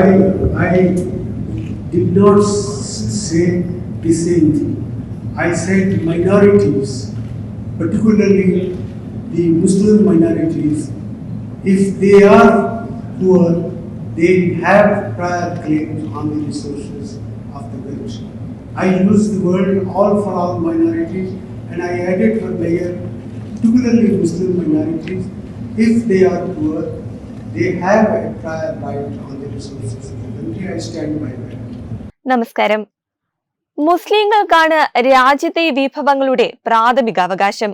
I did not say the same thing. I said minorities, particularly the Muslim minorities, if they are poor, they have prior claims on the resources of the country. I used the word all for all minorities, and I added for layer, particularly Muslim minorities, if they are poor, they have a prior right on the resources of the country. I stand by that. നമസ്കാരം. മുസ്ലിങ്ങൾക്കാണ് രാജ്യത്തെ വിഭവങ്ങളുടെ പ്രാഥമിക അവകാശം.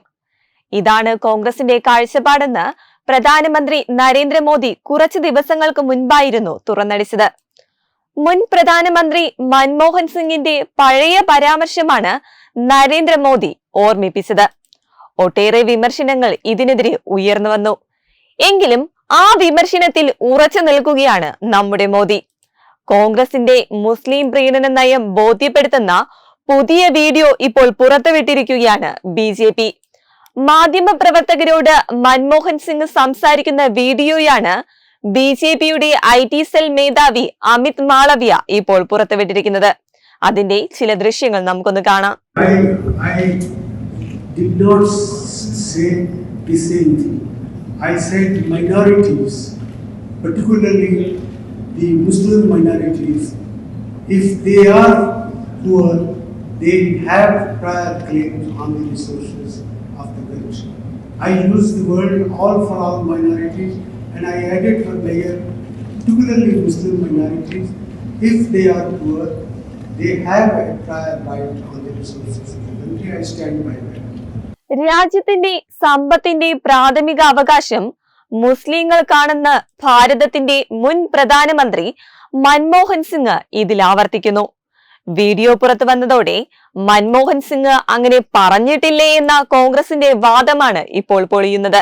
ഇതാണ് കോൺഗ്രസിന്റെ കാഴ്ചപ്പാടെന്ന് പ്രധാനമന്ത്രി നരേന്ദ്രമോദി കുറച്ചു ദിവസങ്ങൾക്ക് മുൻപായിരുന്നു തുറന്നടിച്ചത്. മുൻ പ്രധാനമന്ത്രി മൻമോഹൻ സിംഗിന്റെ പഴയ പരാമർശമാണ് നരേന്ദ്രമോദി ഓർമ്മിപ്പിച്ചത്. ഒട്ടേറെ വിമർശനങ്ങൾ ഇതിനെതിരെ ഉയർന്നു വന്നു. എങ്കിലും ആ വിമർശനത്തിൽ ഉറച്ചു നിൽക്കുകയാണ് നമ്മുടെ മോദി. കോൺഗ്രസിന്റെ മുസ്ലിം പ്രീണന നയം ബോധ്യപ്പെടുത്തുന്ന പുതിയ വീഡിയോ ഇപ്പോൾ പുറത്തുവിട്ടിരിക്കുകയാണ് BJP. മാധ്യമപ്രവർത്തകരോട് മൻമോഹൻ സിംഗ് സംസാരിക്കുന്ന വീഡിയോയാണ് BJPയുടെ IT സെൽ മേധാവി അമിത് മാളവ്യ ഇപ്പോൾ പുറത്തുവിട്ടിരിക്കുന്നത്. അതിന്റെ ചില ദൃശ്യങ്ങൾ നമുക്കൊന്ന് കാണാം. I did not say the same thing. I said minorities, particularly the Muslim minorities, if they are poor, they have prior claims on the resources of the country. I used the word all for all minorities, and I added for layer, particularly Muslim minorities, if they are poor, they have a prior right on the resources of the country. I stand by that. രാജ്യത്തിന്റെ സമ്പത്തിന്റെ പ്രാഥമിക അവകാശം മുസ്ലിങ്ങൾക്കാണെന്ന് ഭാരതത്തിന്റെ മുൻ പ്രധാനമന്ത്രി മൻമോഹൻ സിംഗ് ഇതിൽ ആവർത്തിക്കുന്നു. Video പുറത്തു വന്നതോടെ മൻമോഹൻ സിംഗ് അങ്ങനെ പറഞ്ഞിട്ടില്ലേ എന്ന കോൺഗ്രസിന്റെ വാദമാണ് ഇപ്പോൾ പൊളിയുന്നത്.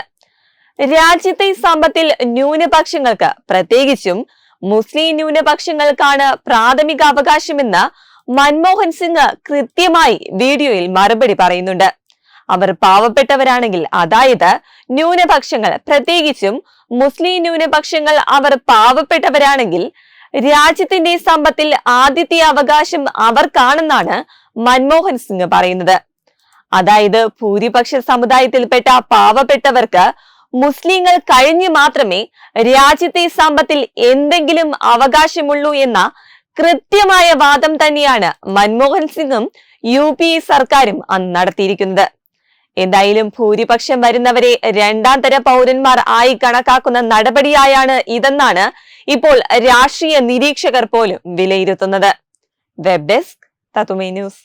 രാജ്യത്തെ സമ്പത്തിൽ ന്യൂനപക്ഷങ്ങൾക്ക്, പ്രത്യേകിച്ചും മുസ്ലിം ന്യൂനപക്ഷങ്ങൾക്കാണ് പ്രാഥമിക അവകാശമെന്ന് മൻമോഹൻ സിംഗ് കൃത്യമായി വീഡിയോയിൽ മറുപടി പറയുന്നുണ്ട്. അവർ പാവപ്പെട്ടവരാണെങ്കിൽ, അതായത് ന്യൂനപക്ഷങ്ങൾ, പ്രത്യേകിച്ചും മുസ്ലിം ന്യൂനപക്ഷങ്ങൾ അവർ പാവപ്പെട്ടവരാണെങ്കിൽ രാജ്യത്തിന്റെ സമ്പത്തിൽ ആദ്യത്തെ അവകാശം അവർക്കാണെന്നാണ് മൻമോഹൻ സിംഗ് പറയുന്നത്. അതായത് ഭൂരിപക്ഷ സമുദായത്തിൽപ്പെട്ട പാവപ്പെട്ടവർക്ക് മുസ്ലിങ്ങൾ കഴിഞ്ഞു മാത്രമേ രാജ്യത്തെ സമ്പത്തിൽ എന്തെങ്കിലും അവകാശമുള്ളൂ എന്ന കൃത്യമായ വാദം തന്നെയാണ് മൻമോഹൻ സിംഗും UPA സർക്കാരും അന്ന് നടത്തിയിരിക്കുന്നത്. എന്തായാലും ഭൂരിപക്ഷം വരുന്നവരെ രണ്ടാം തര പൗരന്മാർ ആയി കണക്കാക്കുന്ന നടപടിയായാണ് ഇതെന്നാണ് ഇപ്പോൾ രാഷ്ട്രീയ നിരീക്ഷകർ പോലും വിലയിരുത്തുന്നത്. വെബ് ഡെസ്ക് തത്തുമൈ ന്യൂസ്.